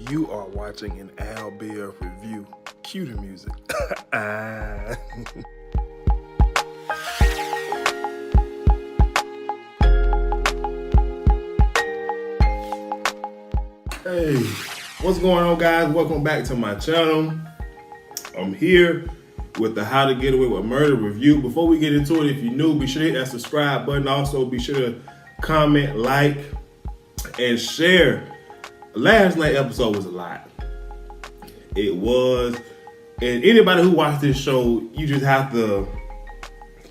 You are watching an Al Bear review. Cue the music. Hey, what's going on, guys? Welcome back to my channel. I'm here with the How to Get Away with Murder review. Before we get into it, if you're new, be sure to hit that subscribe button. Also, be sure to comment, like, and share. Last night's episode was a lot. It was. And anybody who watched this show, you just have to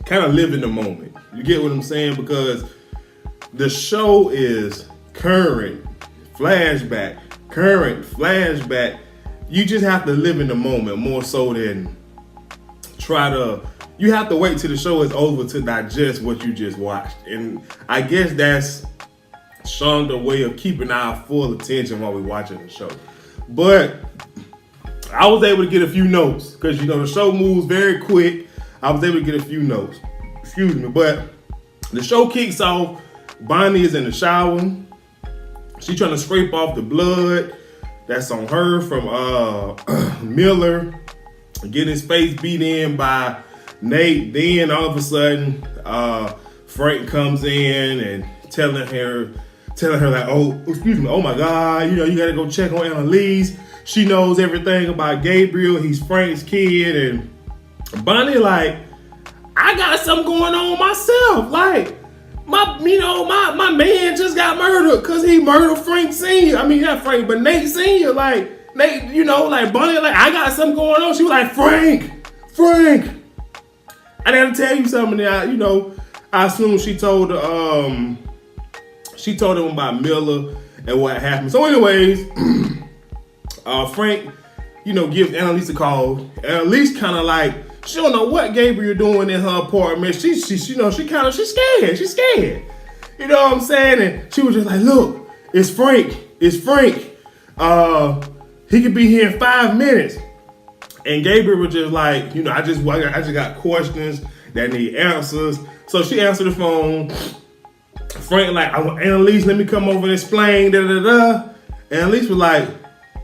kind of live in the moment. You get what I'm saying? Because the show is current, flashback, current, flashback. You just have to live in the moment more so than you have to wait till the show is over to digest what you just watched. And I guess that's Shonda's way of keeping our full attention while we're watching the show. But I was able to get a few notes because, the show moves very quick. I was able to get a few notes. Excuse me. But the show kicks off. Bonnie is in the shower. She's trying to scrape off the blood that's on her from Miller, getting his face beat in by Nate. Then all of a sudden, Frank comes in and telling her like, oh my God, you gotta go check on Annalise. She knows everything about Gabrielle. He's Frank's kid. And Bonnie like, I got something going on myself. Like, my man just got murdered because he murdered Frank Sr. I mean, not Frank, but Nate Sr. Like, Nate, like Bonnie, like, I got something going on. She was like, Frank. I gotta tell you something. I assume she told him about Miller and what happened. So anyways, Frank, gives Annalise a call. Annalise kind of like, she don't know what Gabrielle doing in her apartment. She's scared. She's scared. You know what I'm saying? And she was just like, look, it's Frank. He could be here in 5 minutes. And Gabrielle was just like, I just got questions that need answers. So she answered the phone. Frank like, Annalise, let me come over and explain, And Annalise was like,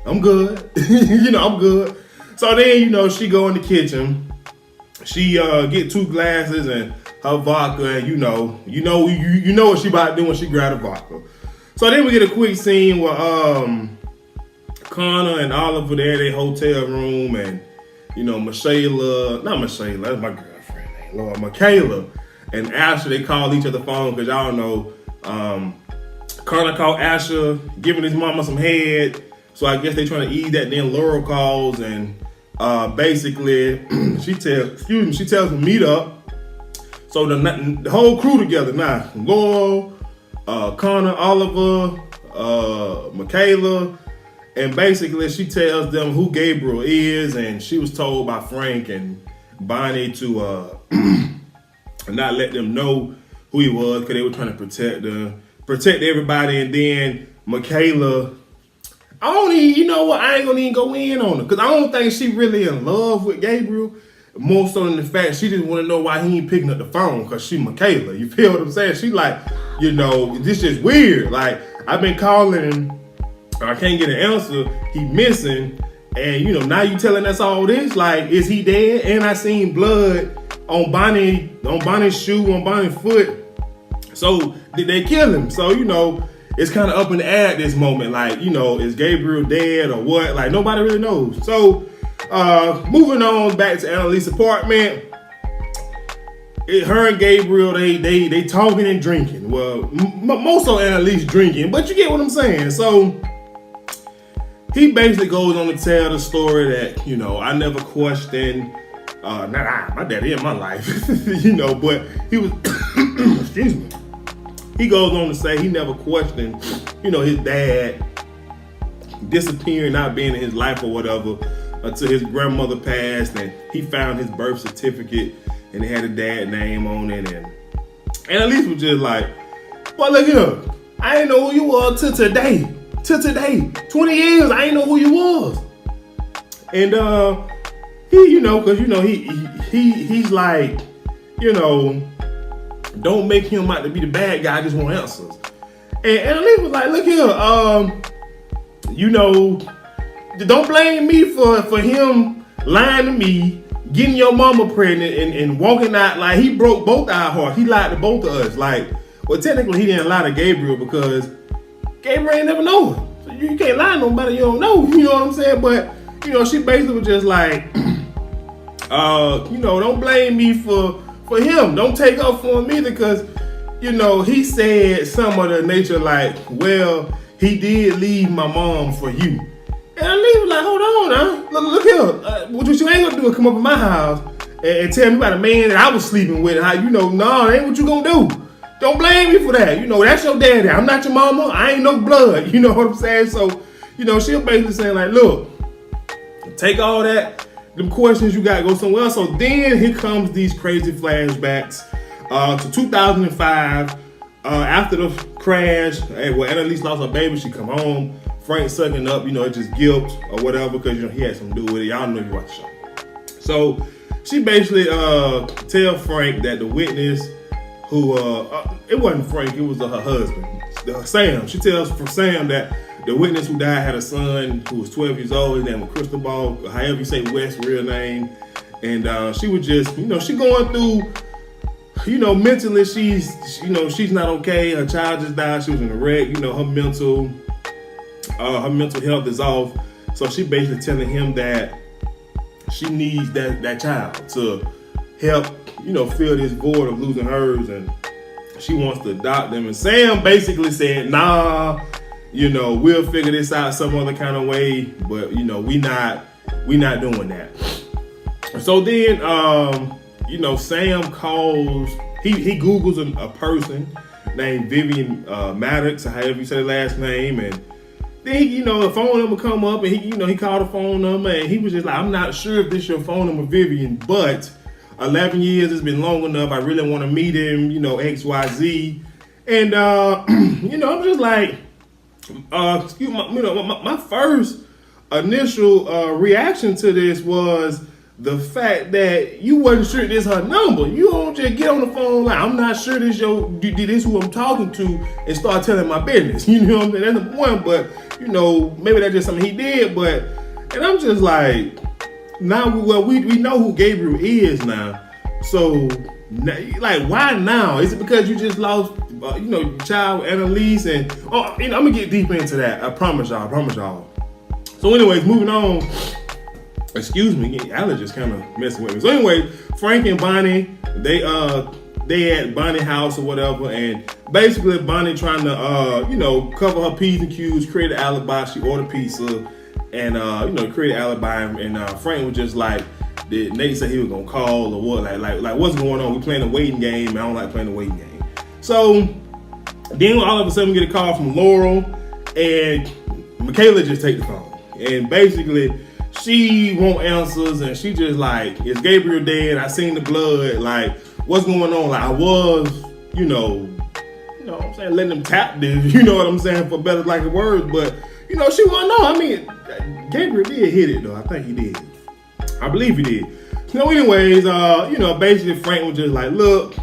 I'm good. I'm good. So then, she go in the kitchen. She get 2 glasses and her vodka, and you know what she about to do when she grab the vodka. So then we get a quick scene where Connor and Oliver there in their hotel room, and Michaela, that's my girlfriend name, Lord, Michaela and Asher, they call each other phone because y'all know Connor called Asher giving his mama some head. So I guess they trying to ease that. Then Laurel calls and basically she tells them meet up. So the whole crew together now. Laurel, Connor, Oliver, Michaela, and basically she tells them who Gabrielle is, and she was told by Frank and Bonnie to not let them know who he was because they were trying to protect everybody. And then Michaela, I ain't gonna even go in on her because I don't think she really in love with Gabrielle. More so than the fact she just want to know why he ain't picking up the phone because she Michaela. You feel what I'm saying? She like, this is weird. Like, I've been calling him, I can't get an answer. He missing, and now you telling us all this. Like, is he dead? And I seen blood on Bonnie's shoe, on Bonnie's foot. So did they kill him? So it's kind of up in the air at this moment. Like, is Gabrielle dead or what? Like, nobody really knows. So, moving on back to Annalise's apartment. Her and Gabrielle, they talking and drinking. Well, most of Annalise drinking, but you get what I'm saying. So, he basically goes on to tell the story that, I never questioned, my daddy in my life, but he was, excuse me. He goes on to say he never questioned, his dad disappearing, not being in his life or whatever, until his grandmother passed and he found his birth certificate and it had a dad name on it. And Annalise was just like, well, look here, I didn't know who you was till today. 20 years, I didn't know who you was. And he's like, don't make him out to be the bad guy, I just want answers. And Annalise was like, look here, don't blame me for him lying to me, getting your mama pregnant, and walking out like he broke both our hearts. He lied to both of us. Like, well, technically he didn't lie to Gabrielle because Gabrielle ain't never know her. So you can't lie to nobody you don't know. You know what I'm saying? But she basically was just like, don't blame me for him. Don't take up for him either because, he said some of the nature like, well, he did leave my mom for you. And Annalise was like, hold on now. Look here. What you ain't gonna do is come up in my house and tell me about a man that I was sleeping with. How that ain't what you gonna do. Don't blame me for that. That's your daddy. I'm not your mama. I ain't no blood. You know what I'm saying? So, she'll basically saying like, look, take all that, them questions you got, go somewhere else. So then here comes these crazy flashbacks to 2005. After the crash, when Annalise lost her baby, she come home. Frank sucking up, just guilt or whatever because he had something to do with it. Y'all know you watch the show. So she basically tell Frank that the witness who it wasn't Frank, it was her husband, Sam. She tells Sam that the witness who died had a son who was 12 years old. His name was Cristobal, however you say West's real name. And she was just, she going through, mentally she's not okay. Her child just died. She was in a wreck. Her mental health is off. So she basically telling him that she needs that child to help, fill this void of losing hers, and she wants to adopt them. And Sam basically said, nah, we'll figure this out some other kind of way, but we not doing that. So then Sam calls, he Googles a person named Vivian Maddox, or however you say the last name, and then the phone number come up, and he called the phone number, and he was just like, I'm not sure if this your phone number, Vivian, but 11 years has been long enough. I really want to meet him, XYZ. And I'm just like, excuse my first initial reaction to this was the fact that you wasn't sure this her number. You don't just get on the phone like, I'm not sure this who I'm talking to, and start telling my business. You know what I'm saying? That's number one. But maybe that's just something he did. And I'm just like, now we know who Gabrielle is now. So like, why now? Is it because you just lost your child Annalise? And I'm gonna get deeper into that. I promise y'all. So anyways, moving on. Excuse me, allergies kind of messing with me. So anyway, Frank and Bonnie, they at Bonnie's house or whatever, and basically Bonnie trying to cover her P's and Q's, create an alibi. She ordered pizza and create an alibi, and Frank was just like, did Nate say he was gonna call or what? Like what's going on? We playing a waiting game. I don't like playing a waiting game. So then all of a sudden we get a call from Laurel, and Michaela just take the phone, and basically she won't answers, and she just like, is Gabrielle dead? I seen the blood. Like, what's going on? Like, I was, what I'm saying, letting them tap this, you know what I'm saying, for better like the words, but she wanna know. I mean, Gabrielle did hit it though. I think he did. I believe he did. Anyways, basically Frank was just like, look,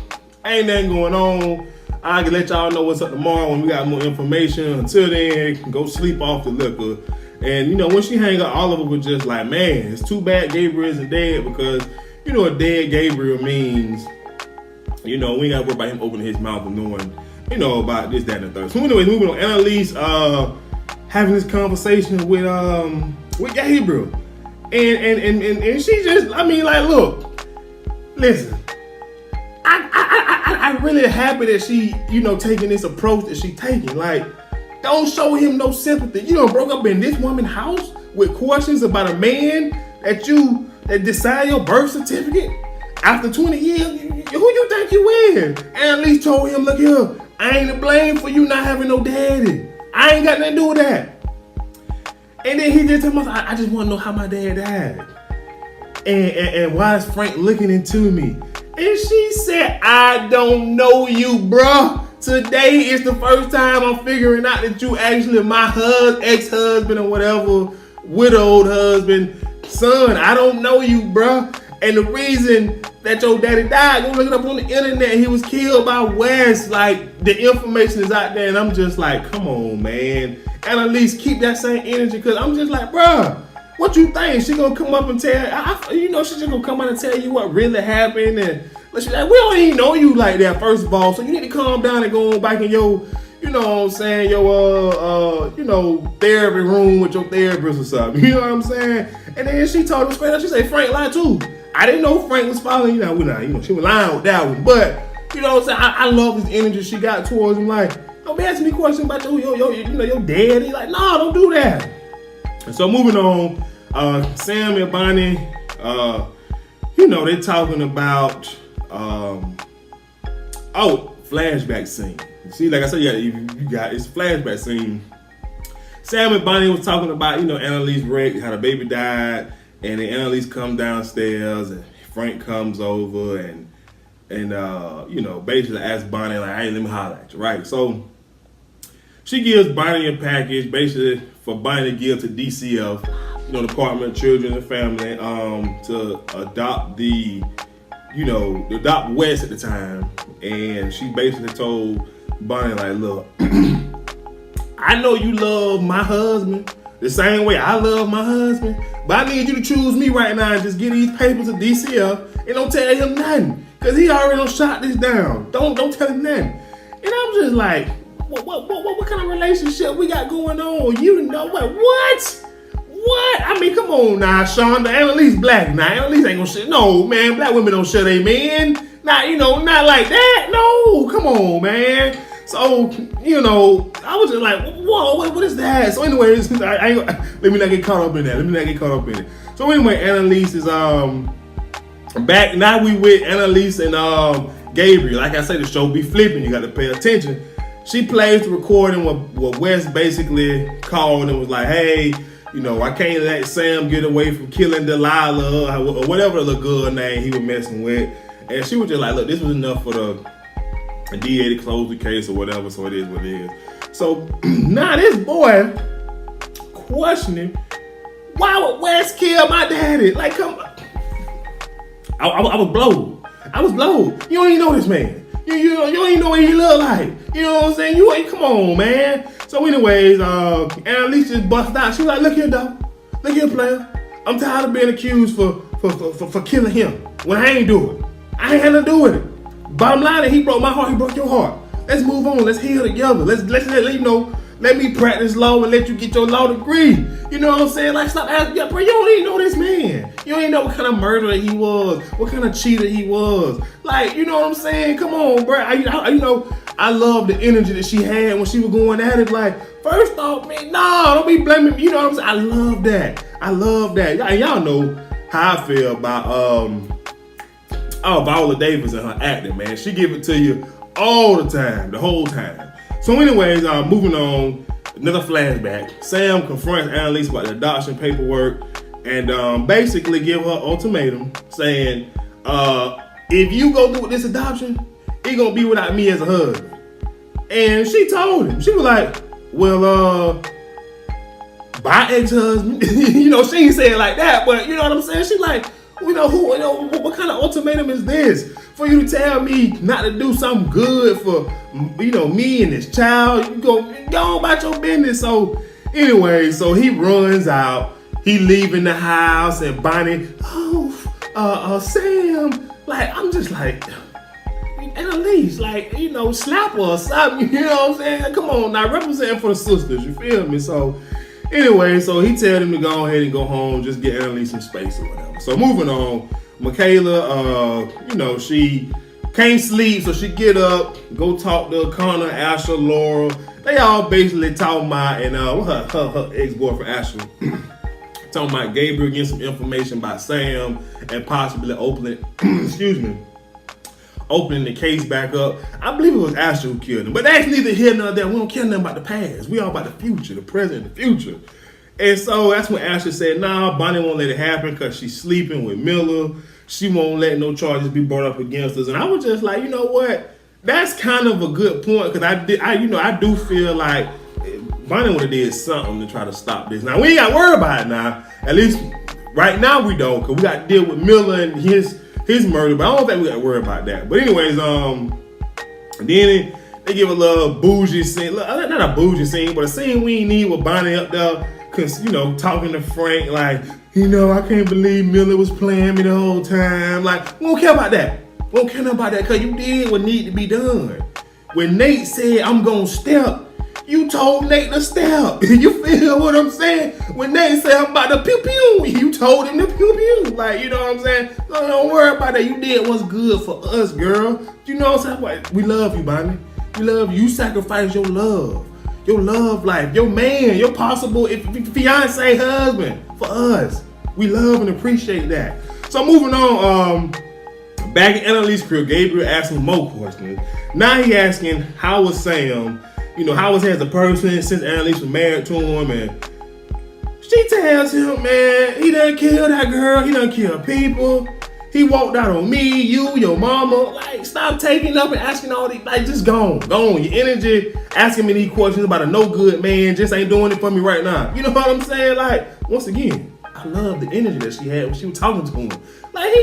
ain't nothing going on. I can let y'all know what's up tomorrow when we got more information. Until then, go sleep off the liquor. And when she hang up, all of it was just like, man, it's too bad Gabrielle isn't dead, because a dead Gabrielle means, we ain't gotta worry about him opening his mouth and knowing, about this, that, and the third. So anyways, moving on, Annalise having this conversation with Gabrielle. And she just, I mean, like, look, listen, I'm really happy that she, taking this approach that she taking. Like, don't show him no sympathy. You done broke up in this woman's house with questions about a man that decided your birth certificate after 20 years. Who you think you is? And at least told him, look here, I ain't to blame for you not having no daddy. I ain't got nothing to do with that. And then he just told me, I just want to know how my dad died. And why is Frank looking into me? And she said, I don't know you, bruh. Today is the first time I'm figuring out that you actually my ex-husband or whatever, widowed husband, son. I don't know you, bruh. And the reason that your daddy died. Go look it up on the internet. He was killed by Wes. Like, the information is out there, and I'm just like, come on, man. Annalise, keep that same energy, because I'm just like, bruh, what you think? She gonna come up and tell, you know, she just gonna come out and tell you what really happened, and she's like, we don't even know you like that, first of all, so you need to calm down and go on back in your, you know what I'm saying, your, you know, therapy room with your therapist or something, you know what I'm saying? And then she told him straight up, she said, Frank lied too. I didn't know Frank was following you. Now, you know, she was lying with that one, but, you know what I'm saying, I love this energy she got towards him, like, don't be asking me questions about your daddy, like, no, don't do that. And so moving on, Sam and Bonnie, you know, they're talking about, flashback scene. See, like I said, you got it's a flashback scene. Sam and Bonnie was talking about, you know, Annalise wreck, how the baby died, and then Annalise come downstairs, and Frank comes over, and you know, basically asks Bonnie, like, hey, let me holler at you, right? So she gives Bonnie a package, basically for Bonnie to give to DCF, you know, Department of Children and Family, to adopt adopt Wes at the time. And she basically told Bonnie, like, look, I know you love my husband the same way I love my husband, but I need you to choose me right now and just get these papers to DCF and don't tell him nothing, because he already done shot this down. Don't tell him nothing. And I'm just like, what kind of relationship we got going on? You know what? What? I mean, come on now, Sean. Annalise black now. Annalise ain't gonna shit. No, man. Black women don't shut they men. Not, you know, not like that. No, come on, man. So, you know, I was just like, whoa, what is that? So anyways, let me not get caught up in that. So anyway, Annalise is back. Now we with Annalise and Gabrielle. Like I said, the show be flipping. You got to pay attention. She plays the recording what Wes basically called and was like, hey, you know, I can't let Sam get away from killing Delilah or whatever the good name he was messing with. And she was just like, look, this was enough for the DA to close the case or whatever, so it is what it is. So now this boy questioning, why would Wes kill my daddy? Like, come on. I was blowed. You don't even know this man. You don't even know what he look like. You know what I'm saying? You ain't, come on, man. So anyways, Annalise just bust out. She was like, look here, dog. Look here, player. I'm tired of being accused for killing him when I ain't do it. I ain't had nothing to do with it. Bottom line, he broke my heart, he broke your heart. Let's move on. Let's heal together. Let's let you know. Let me practice law and let you get your law degree. You know what I'm saying? Like, stop asking. Yeah, bro, you don't even know this man. You don't even know what kind of murderer he was, what kind of cheater he was. Like, you know what I'm saying? Come on, bro. I love the energy that she had when she was going at it. Like, first off, man, no, don't be blaming me. You know what I'm saying? I love that. Y'all know how I feel about Viola Davis and her acting, man. She give it to you all the time, the whole time. So anyways, moving on, another flashback. Sam confronts Annalise about the adoption paperwork and basically give her ultimatum saying, if you go through with this adoption, it gonna be without me as a husband. And she told him, she was like, well, bye, ex-husband. You know, she ain't say it like that, but you know what I'm saying? She like, what kind of ultimatum is this? For you to tell me not to do something good for, me and this child. You go on about your business. So anyway, so he runs out. He leaving the house and Bonnie, Sam. Like, I'm just like, Annalise, like, slap her or something. You know what I'm saying? Come on, now represent for the sisters. You feel me? So anyway, so he tell him to go ahead and go home, just get Annalise some space or whatever. So moving on, Michaela, she can't sleep, so she get up, go talk to Connor, Asher, Laura. They all basically talking about, and her ex-boyfriend Asher, talking about Gabrielle getting some information about Sam and possibly opening the case back up. I believe it was Asher who killed him, but that's neither here nor there. We don't care nothing about the past. We all about the future, the present, and the future. And so that's when Asher said, nah, Bonnie won't let it happen because she's sleeping with Miller. She won't let no charges be brought up against us. And I was just like, you know what? That's kind of a good point, because I do feel like Bonnie would have did something to try to stop this. Now, we ain't got to worry about it now. At least right now we don't, because we got to deal with Miller and his his murder, but I don't think we got to worry about that. But anyways, then they give a little bougie scene, not a bougie scene, but a scene we ain't need with Bonnie up there, cause talking to Frank like, I can't believe Miller was playing me the whole time. Like, we don't care about that. We don't care about that, cause you did what needed to be done. When Nate said, I'm gonna step, you told Nate to step. You feel what I'm saying? When Nate said, I'm about to pew pew, you told him to pew pew. Like, you know what I'm saying? No, don't worry about that. You did what's good for us, girl. You know what I'm saying? We love you, Bonnie. We love you. You sacrifice your love life, your man, your possible fiance, husband for us. We love and appreciate that. So moving on, back in Annalise's crib, Gabrielle asking more questions. Now he asking, how was Sam? How was he as a person since Annalise was married to him? And she tells him, man, he done killed that girl. He done killed people. He walked out on me, you, your mama. Like, stop taking up and asking all these. Like, just go on. Your energy, asking me these questions about a no good man just ain't doing it for me right now. You know what I'm saying? Like, once again, I love the energy that she had when she was talking to him. Like,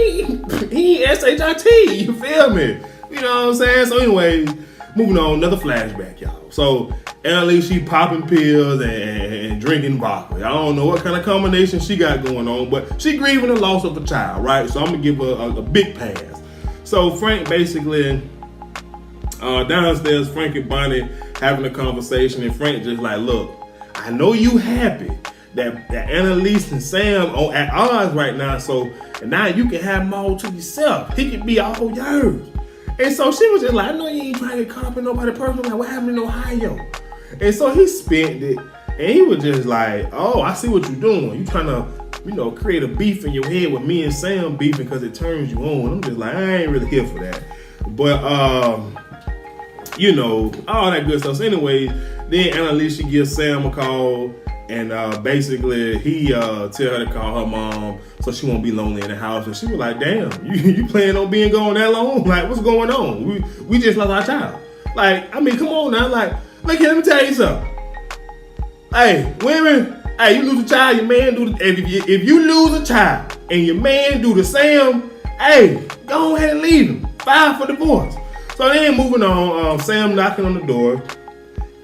he SHIT, you feel me? You know what I'm saying? So anyways, moving on, another flashback, y'all. So Annalise, she popping pills and drinking vodka. I don't know what kind of combination she got going on, but she grieving the loss of a child, right? So I'm gonna give her a big pass. So Frank basically, downstairs, Frank and Bonnie having a conversation, and Frank just like, look, I know you happy that Annalise and Sam are at odds right now, so and now you can have them all to yourself. He can be all yours. And so she was just like, I know you ain't trying to get caught up in nobody personal. Like, what happened in Ohio? And so he spent it, and he was just like, oh, I see what you're doing. You trying to, create a beef in your head with me and Sam beefing because it turns you on. I'm just like, I ain't really here for that. But, all that good stuff. So anyway, then Annalise, she gives Sam a call, and basically he tell her to call her mom so she won't be lonely in the house. And she was like, damn, you planning on being gone that long? Like, what's going on? We just lost our child. Like, I mean, come on now. Like, look here, let me tell you something. Hey, women, you lose a child, your man do the, if you lose a child and your man do the same, go ahead and leave him. File for divorce. So then moving on, Sam knocking on the door.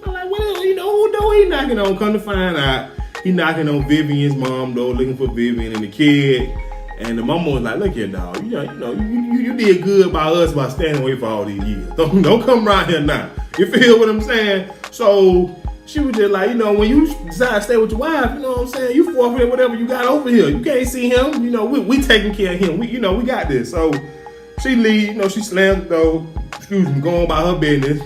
I'm like, well, who door he knocking on? Come to find out, he knocking on Vivian's mom door, looking for Vivian and the kid. And the mama was like, look here, dog, you did good by us by standing away for all these years. Don't come around here now. You feel what I'm saying? So she was just like, when you decide to stay with your wife, you know what I'm saying? You forfeit whatever you got over here. You can't see him. We taking care of him. We got this. So she leave, she slammed the door, going about her business.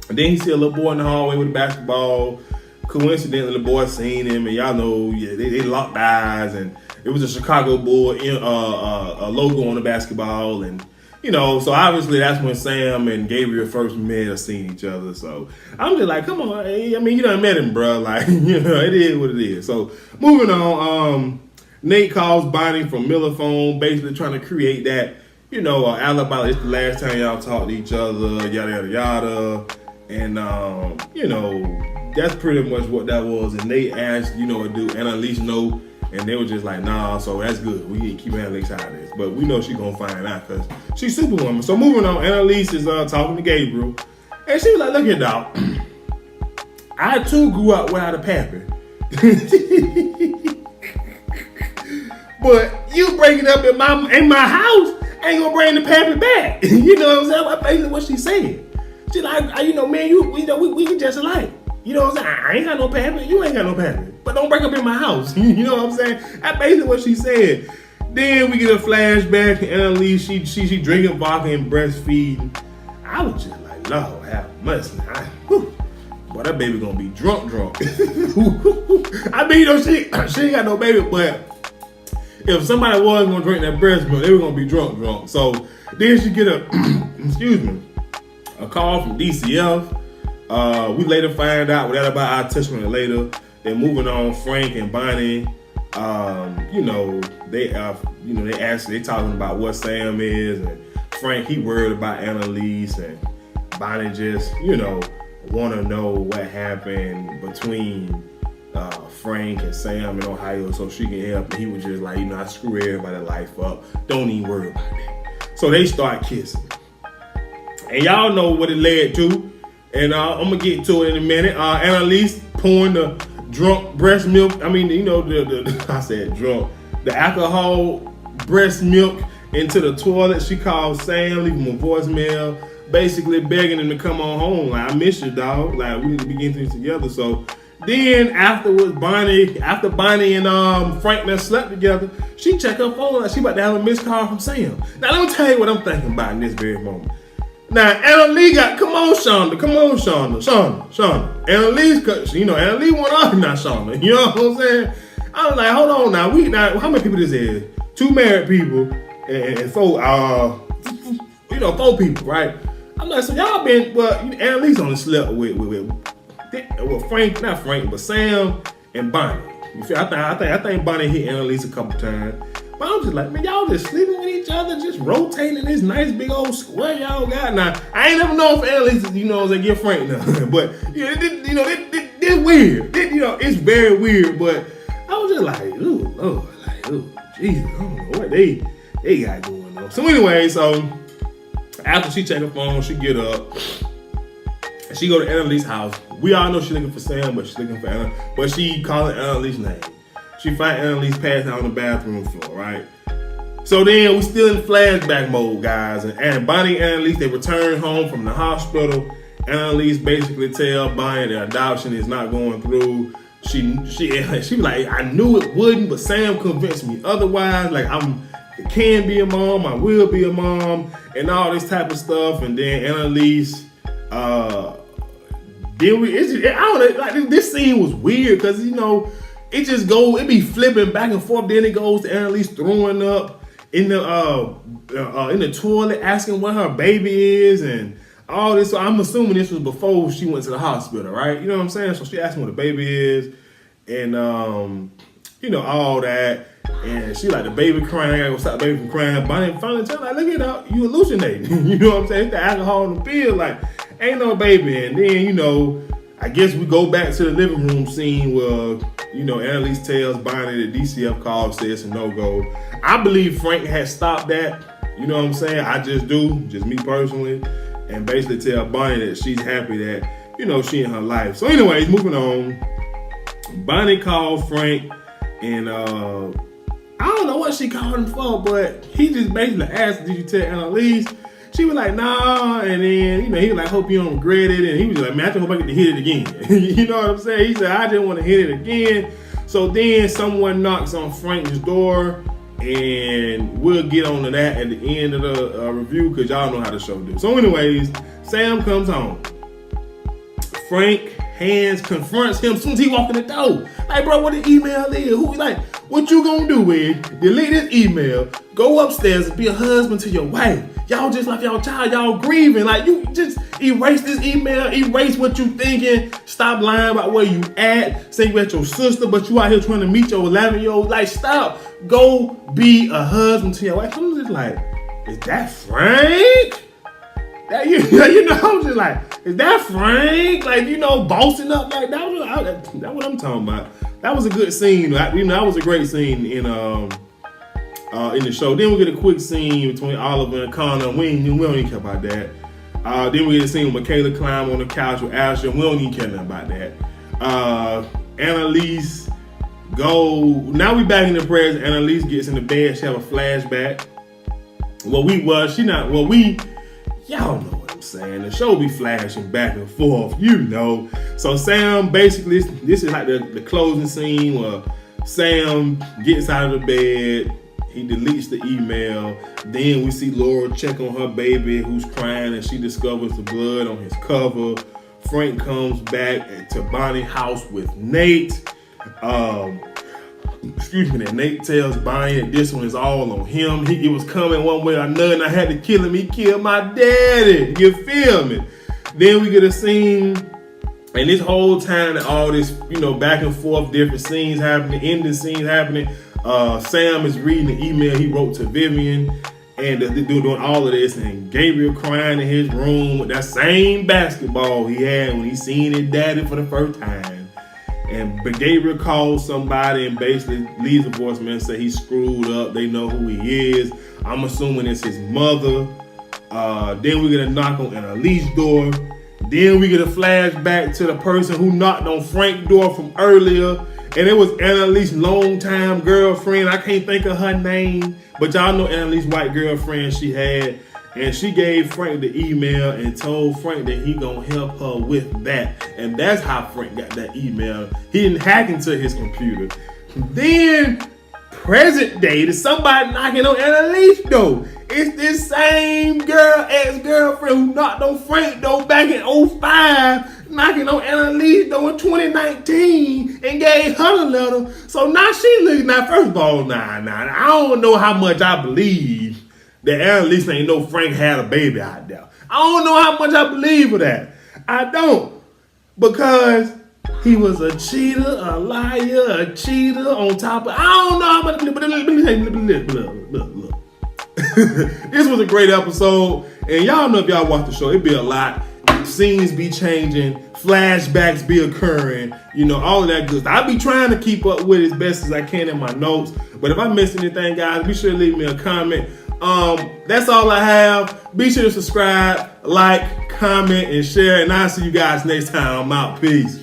And then he see a little boy in the hallway with a basketball. Coincidentally, the boy seen him, and y'all know, they locked eyes, and it was a Chicago Bull a logo on the basketball, and so obviously that's when Sam and Gabrielle first met or seen each other. So I'm just like, come on, you done met him, bro. Like, it is what it is. So moving on, Nate calls Bonnie from Miller phone, basically trying to create that, alibi. It's the last time y'all talked to each other, yada, yada, yada. And, that's pretty much what that was. And they asked, do Annalise know? And they were just like, nah, so that's good. We need to keep Annalise out of this. But we know she's going to find out because she's Superwoman. So moving on, Annalise is talking to Gabrielle. And she was like, look here, dog. I, too, grew up without a pappy. But you breaking up in my house ain't going to bring the pappy back. You know what I'm saying? That's basically what she said. She like, man, we just alike. You know what I'm saying? I ain't got no pappy. You ain't got no pappy. But don't break up in my house. You know what I'm saying? That's basically what she said. Then we get a flashback to Annalise. She drinking vodka and breastfeeding. I was just like, Lord have mercy. Boy, that baby gonna be drunk. I mean, she ain't got no baby, but if somebody was gonna drink that breast milk, they were gonna be drunk. So then she get a call from DCF. We later find out what that about. I'll touch on it later. Then moving on, Frank and Bonnie, they talking about what Sam is, and Frank, he worried about Annalise, and Bonnie just, want to know what happened between Frank and Sam in Ohio so she can help. And he was just like, I screw everybody's life up. Don't even worry about that. So they start kissing. And y'all know what it led to. And I'm going to get to it in a minute. Annalise pouring the drunk breast milk. I mean, I said drunk. The alcohol breast milk into the toilet. She called Sam, leaving him a voicemail, basically begging him to come on home. Like, I miss you, dog. Like, we need to begin things together. So then afterwards, after Bonnie and Frank and slept together, she checked her phone like she about to have a missed call from Sam. Now let me tell you what I'm thinking about in this very moment. Now Annalise come on Shonda. Annalise, Annalise went off now, Shonda. You know what I'm saying? I was like, hold on now. How many people this is? 2 married people and 4 people, right? I'm like, so y'all been, Annalise only slept with Frank, not Frank, but Sam and Bonnie. You feel? I think Bonnie hit Annalise a couple times. But I'm just like, man, y'all just sleeping with each other, just rotating this nice big old square y'all got. Now, I ain't never known if Annalise, they get Frank nothing. But, it's weird. It's very weird. But I was just like, ooh, Jesus, I don't know what they got going on. So anyway, after she check her phone, she get up. She go to Annalise's house. We all know she's looking for Sam, but she's looking for Anna. But she calling Annalise's name. She find Annalise passed out on the bathroom floor, right? So then we still in flashback mode, guys. And Bonnie and Annalise, they return home from the hospital. Annalise basically tell Bonnie the adoption is not going through. She was like, I knew it wouldn't, but Sam convinced me otherwise. Like, I can be a mom, I will be a mom, and all this type of stuff. And then Annalise, this scene was weird because it be flipping back and forth. Then it goes to Annalise throwing up in the toilet, asking what her baby is and all this. So I'm assuming this was before she went to the hospital, right? You know what I'm saying? So she asked me what the baby is, and all that. And she like, the baby crying, I gotta go stop the baby from crying. Bonnie finally tell her, like, look at that, you hallucinating. You know what I'm saying? It's the alcohol in the pill, like, ain't no baby. And then, I guess we go back to the living room scene where, Annalise tells Bonnie that DCF call says a no-go. I believe Frank had stopped that. You know what I'm saying? I just do, just me personally. And basically tell Bonnie that she's happy that, she in her life. So anyways, moving on. Bonnie called Frank and I don't know what she called him for, but he just basically asked, did you tell Annalise? She was like, nah, and then, he was like, hope you don't regret it, and he was like, man, I just hope I get to hit it again. You know what I'm saying? He said, I just want to hit it again. So then someone knocks on Frank's door, and we'll get on to that at the end of the review, because y'all know how the show do. So anyways, Sam comes home. Frank confronts him as soon as he walk in the door. Like, bro, what the email is? What you gonna do with? Delete this email, go upstairs and be a husband to your wife. Y'all just like y'all child, y'all grieving. Like, you just erase this email, erase what you thinking, stop lying about where you at, say you at your sister, but you out here trying to meet your 11-year-old. Like, stop. Go be a husband to your wife. I'm just like, is that Frank? I'm just like, is that Frank? Like, bossing up like that. That's what I'm talking about. That was a good scene. That was a great scene in the show. Then we get a quick scene between Oliver and Connor. We don't even care about that. Then we get a scene with Michaela climb on the couch with Asher. We don't even care nothing about that. Annalise now we back in the present. Annalise gets in the bed. She have a flashback. Y'all know what I'm saying. The show be flashing back and forth, So Sam, basically, this is like the closing scene where Sam gets out of the bed. He deletes the email. Then we see Laura check on her baby who's crying, and she discovers the blood on his cover. Frank comes back to Bonnie's house with Nate. And Nate tells Bonnie that this one is all on him. It was coming one way or another, and I had to kill him. He killed my daddy. You feel me? Then we get a scene, and this whole time that all this, back and forth, different scenes happening, ending scenes happening. Sam is reading the email he wrote to Vivian, and they're doing all of this, and Gabriel crying in his room with that same basketball he had when he seen his daddy for the first time. but Gabriel calls somebody and basically leaves a voicemail and say he's screwed up. They know who he is. I'm assuming it's his mother. Then we get a knock on Annalise's door. Then we get a flashback to the person who knocked on Frank's door from earlier. And it was Annalise's longtime girlfriend. I can't think of her name. But y'all know Annalise's white girlfriend she had. And she gave Frank the email and told Frank that he gonna help her with that. And that's how Frank got that email. He didn't hack into his computer. Then, present day, there's somebody knocking on Annalise's door. It's this same ex-girlfriend who knocked on Frank door back in 2005, knocking on Annalise's door in 2019 and gave her the letter. So now she looking at, first of all, I don't know how much I believe that Annalise ain't know Frank had a baby out there. I don't know how much I believe of that. I don't. Because he was a cheater, a liar, a cheater on top of, I don't know how much, but let me tell you, look. This was a great episode. And y'all know if y'all watch the show, it be a lot. Scenes be changing, flashbacks be occurring, all of that good stuff. I be trying to keep up with it as best as I can in my notes. But if I miss anything, guys, be sure to leave me a comment. That's all I have. Be sure to subscribe, like, comment, and share. And I'll see you guys next time. I'm out. Peace.